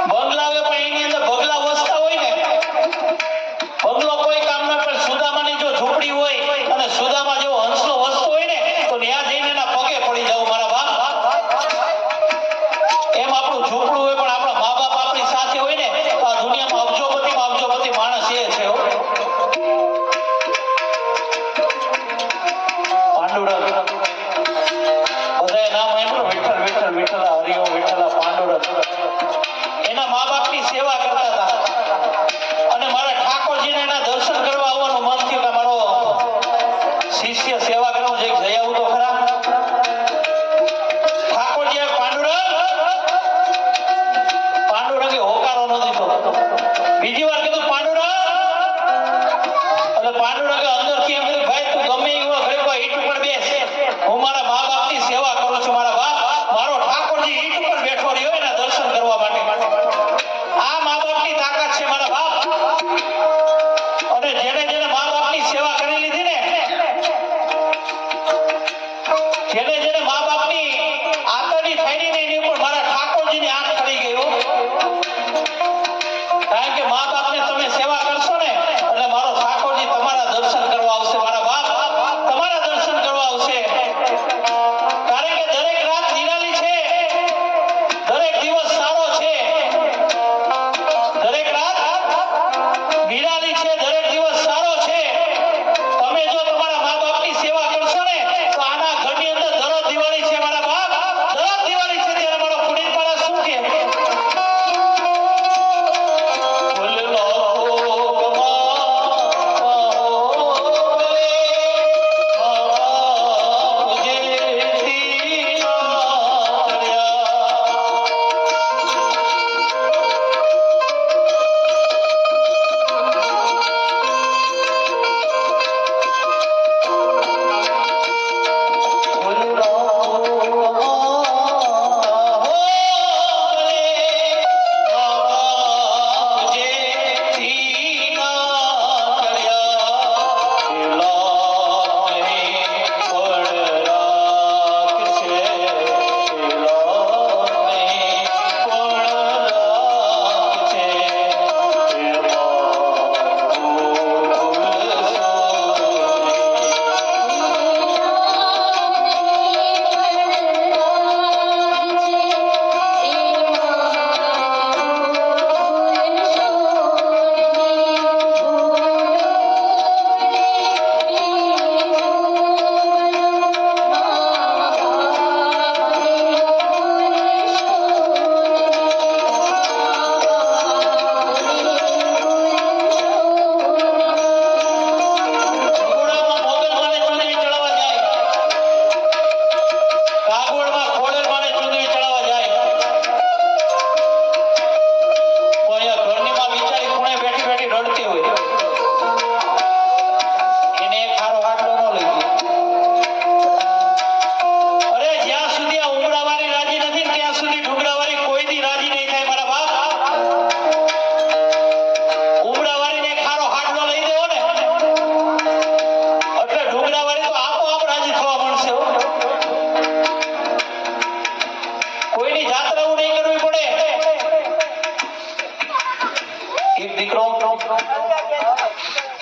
બંગલા હોય પણ એની અંદર બગલા વસતા હોય ને, બંગલો કોઈ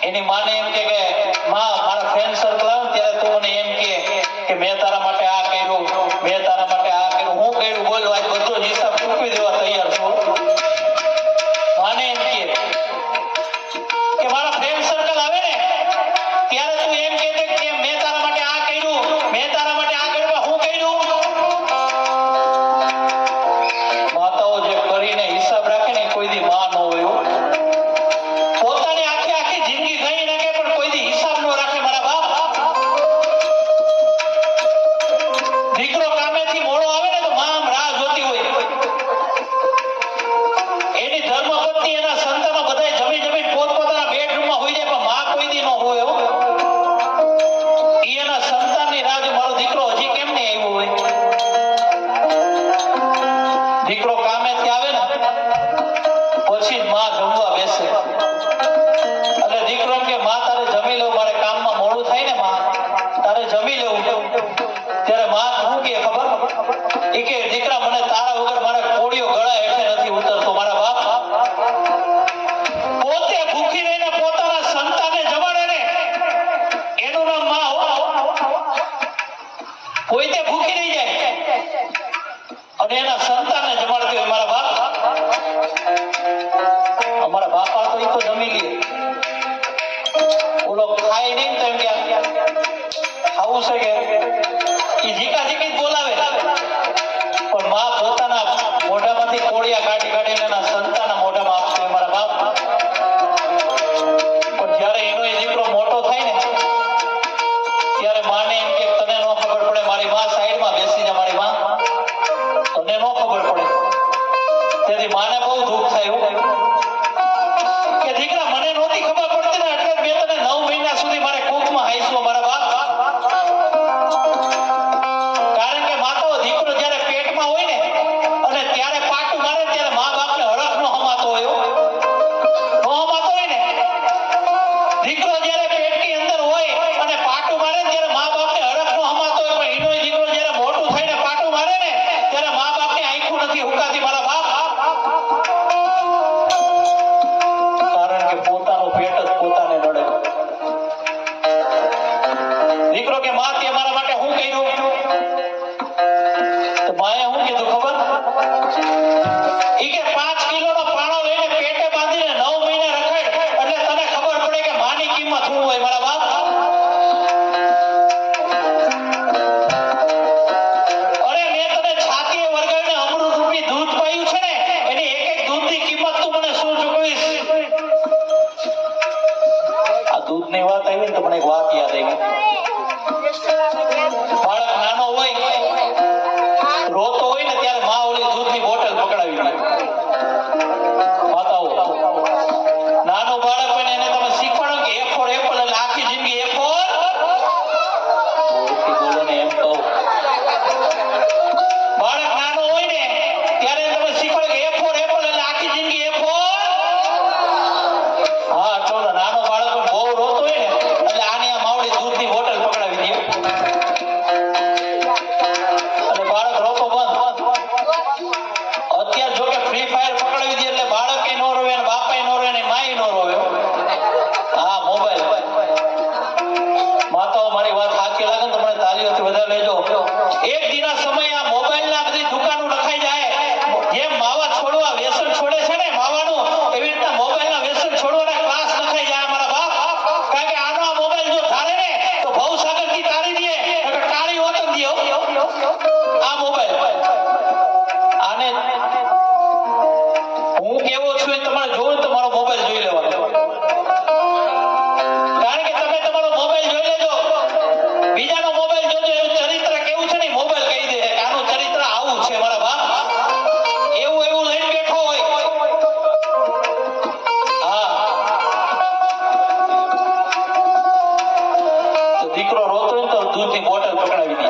એની માને એમ કે માં મારા ફ્રેન્ડ સર્કલ આવે ત્યારે તું મને એમ કે મેં તારા માટે આ કર્યું, મેં તારા માટે આ કર્યું, હું કર્યું બોલો આજ બધો જ હિસાબ ચૂકવી દેવા તૈયાર છું. માને એમ કે મારા ફ્રેન્ડ સર્કલ આવે ને ત્યારે તું એમ કે મેં તારા માટે આ કર્યું, મેં તારા માટે આ કર્યું, હું કર્યું. માતાઓ જે કરીને હિસાબ રાખે ને કોઈ દી માં ન હોય. પોતાની આખી આખી જિંદગી ગઈ નાખે પણ કોઈ દી હિસાબ ન રાખે. મારા બાપ દીકરો કામેથી મોડો આવે ને તો માં આમ રાહ જોતી હોય. એની ધર્મપત્ની એના સંતાનો બધા જમી જમીન પોતપોતાના બેડરૂમમાં હોઈ જાય પણ માં કોઈ દી ન હોય. એના સંતાનની રાહ જો મારો દીકરો હજી કેમ નહીં આવ્યો હોય. દીકરો કામેથી આવે ને પછી માં જમવા બેસે અને દીકરો એમ કે માં તારે જમી લેવું, મારે કામમાં મોડું થાય ને માં તારે જમી લેવું. ત્યારે માં શું કે ખબર એ કે દીકરા મને તારા વગર મારે કોળીઓ ગળા હેઠે નથી ઉતરતો. મારા બાપ પોતે ભૂખી રહીને પોતાના સંતાનને જમાડે ને એનું નામ માં. પોતે ભૂખી રહી જાય અને એના સંતાનને જમાડતી હોય. મારા બાપ અમારા બાપા તો ઈ તો જમી લે, ઓલો ખાય નહીં તો એમ કે આવું છે કે ઈ જીકા જીકી જ બોલાવે પણ માં પોતાના મોઢામાંથી કોળિયા કાઢી કાઢીને એના સંતાનના મોઢામાં આપશે. મારા બાપ પણ જ્યારે એનો એ દીકરો મોટો થાય ને ત્યારે માને એમ કે તને ન ખબર પડે, મારી માં સાઈડમાં બેસી જાય, મારી માં તને ન ખબર પડે. તેથી માને બહુ દુઃખ થયું કે દીકરા મને નહોતી ખબર પડતી ને એટલે મેં તને 9 મહિના સુધી મારે કોખમાં હાઈસ્યો. મારા બાપ કારણ કે માતો દીકરો જ્યારે પેટમાં હોય ને અને ત્યારે પાટું મારે ત્યારે મા બાપને હડક નો હમાતો હોય. નો હમાતો હોય ને દીકરો જ્યારે પેટની અંદર હોય અને પાટું મારે ત્યારે મા બાપને હડક નો હમાતો હોય. પણ એનો દીકરો જ્યારે મોટું થઈને પાટું મારે ને ત્યારે મા બાપની આંખું નથી હુકાતી. મારા બાપ કારણ કે પોતાનું પેટ જ પોતાને નડે. દીકરો કે માં તે મારા માટે શું કર્યું? તો માએ શું કીધું ખબર? ઈ કે 5 કિલોનો પાણો લઈને પેટે બાંધીને 9 મહિને રખાય એટલે તને ખબર પડે કે માની કિંમત શું હોય. મારા બાપ અરે મેં તને છાતીએ વરગાડીને અમૃત રૂપી દૂધ પાયું છે ને એની એક એક દૂધની કિંમત તું મને શું ચૂકવીશ? આ દૂધની વાત આવી ને તો મને એક વાત યાદ આવી. બાળક નાનો હોય રોતો હોય ને ત્યારે માં ઓલી દૂધની બોટલ પકડાવી દે. માતાઓ નાનું બાળક હોય ને એને તમે શીખવાડો કે A for apple એટલે આખી જિંદગી A for બોલો ને એમ કહો. બાળક નાનો હોય ને ત્યારે તમે શીખવાડો કે A for apple એટલે આખી જિંદગી A for હા ચલો નાનો બાળક બહુ રોતો હોય ને એટલે આની આ માવડી દૂધની બોટલ પકડાવી દે અને બાળક રોતો બંધ. અત્યારે જો કે ફ્રી ફાયર પકડાવી દે એટલે બાળકે નો રોવે ને બાપાએ નો રોવે ને માએ નો રોવે. હા મોબાઈલ. માતાઓ મારી વાત સાચી લાગે તો મને તાલીઓથી વધારે લેજો. એક દિના સમય આ મોબાઈલના બધી દુકાનો રખાઈ જાય. જેમ માવા છોડવા વ્યસન છોડે છે ને માવાનું એવી રીતના મોબાઈલના વ્યસન છોડવાના ક્લાસ રખાઈ જાય. મારા બાપ કારણ કે આનો આ મોબાઈલ જો ધારે ને તો ભવસાગરથી તારી દે એટલે ટાળી ઓતમ દે આ મોબાઈલ. આને હું કેવો છું એ તમારે જોવું તો મારો મોબાઈલ જોઈ લેવાનો. કારણ કે તમે તમારો મોબાઈલ જોઈ લેજો બીજાનો મોબાઈલ જોજો એનું ચરિત્ર કેવું છે ને મોબાઈલ કહી દે કે આનું ચરિત્ર આવું છે. મારા બાપ એવું એવું લઈને બેઠો હોય. હા તો દીકરો રોતો હોય તો દૂધની બોટલ પકડાવી દે.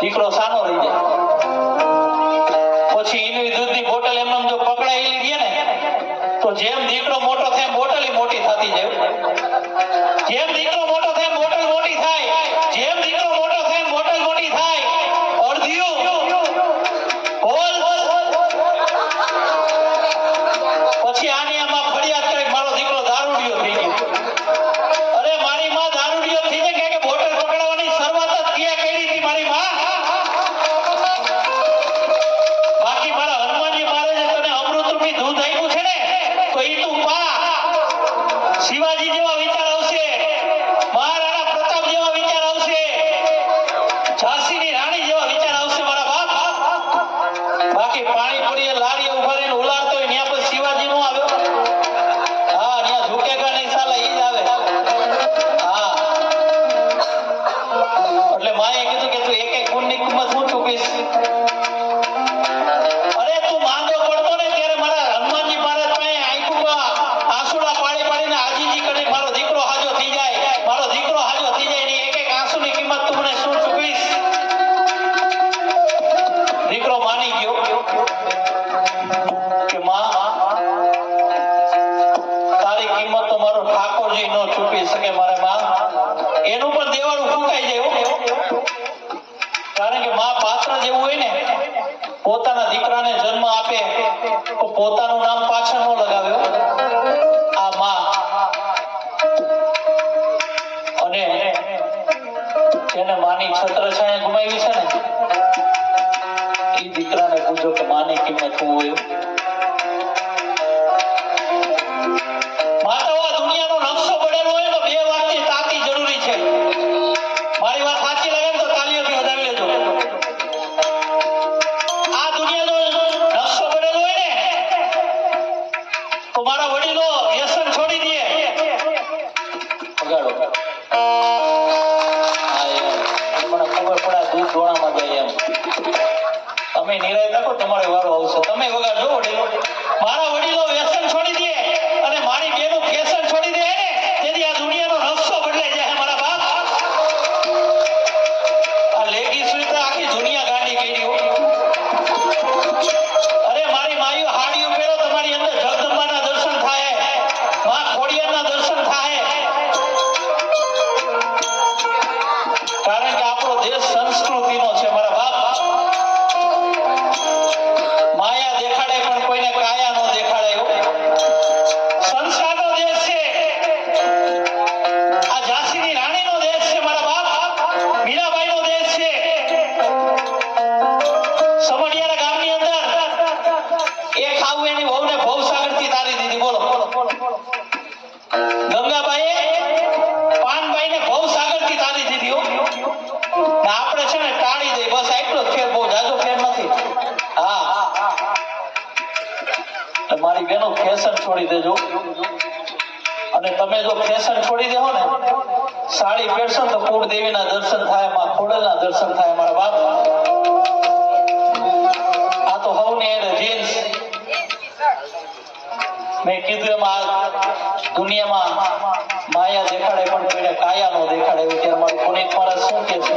દીકરો સાનો રહી જાય. પછી એની દૂધની બોટલ એમને જો પકડાયેલી રહે ને તો જેમ દીકરો મોટો થાય બોટલ મોટી થતી જાય. જેમ દીકરો મોટો થાય બોટલ મોટી થાય. જેમ દીકરો મોટો થાય બોટલ મોટી થાય. અડધિયું બોલ પછી આની આમાં ફરિયાદ કરે પોતાનું નામ પાછળ નો લગાવ્યો. આ માં અને જેને માની છત્રછાયા ગુમાવી છે ને એ દીકરાને પૂછો કે માની કિંમત શું હોય. માતાઓ આ દુનિયાનો નકશો બનેલો હોય તો બે વાતની તાકી જરૂરી છે. મારી વાત સાચી લાગે તો તાળીઓથી વધાવી લેજો. આ દુનિયાનો નકશો બનેલો હોય ને તો મારા વડીલો વ્યસન છોડી દે. વગાડો. હા એમ મને ખબર પડે દૂધ ડોણામાં જાય એમ. તમે નિરાય રાખો, તમારે વારો આવશે. તમે વગાડજો વડીલો. મારા વડીલો વ્યસન છોડી દે અને મારી બેનું ફેશન છોડી દે ને તેથી આ દુનિયાનો નકશો બદલાઈ જાય. મારા બાપ આ લેગી સુઈ આખી દુનિયા ગાંડી કરી હો. અરે મારી માઈઓ હાડીઓ પહેરો, તમારી અંદર જગદંબાના દર્શન થાય, માં ખોડિયારના દર્શન થાય. કારણ કે આપણો દેશ સંસ્કૃતિનો છે મારા બાપ. માયા દેખાડે પણ કોઈને કાયા નો દેખાડે. સંસ્કારનો દેશ છે આ. ઝાંસીની રાણીનો દેશ છે મારા બાપ. મીરાબાઈનો દેશ છે. સમઢિયારા ગામની અંદર એક આવું એની વહુને ભવસાગરથી તારી દીધી. બોલો ગંગાબાઈએ પાનબાઈને ભવસાગરથી તારી દીધી હો. ને આપણે છે ને ટાળી દઈ બસ એટલો જ ફેર, બહુ જાજો ફેર નથી. હા મારી બેનો ફેશન છોડી દેજો. અને તમે જો ફેશન છોડી દેહો ને, સાડી પહેરશો તો કુળદેવીના દર્શન થાય, માં ખોડલના દર્શન થાય. મારા બાપ આ તો હવને જીન્સ મેં કીધું એમાં આ દુનિયામાં માયા દેખાડે પણ કોઈને કાયા નો દેખાડે. એવું ત્યારે મારું પુનિત માણસ શું કે છે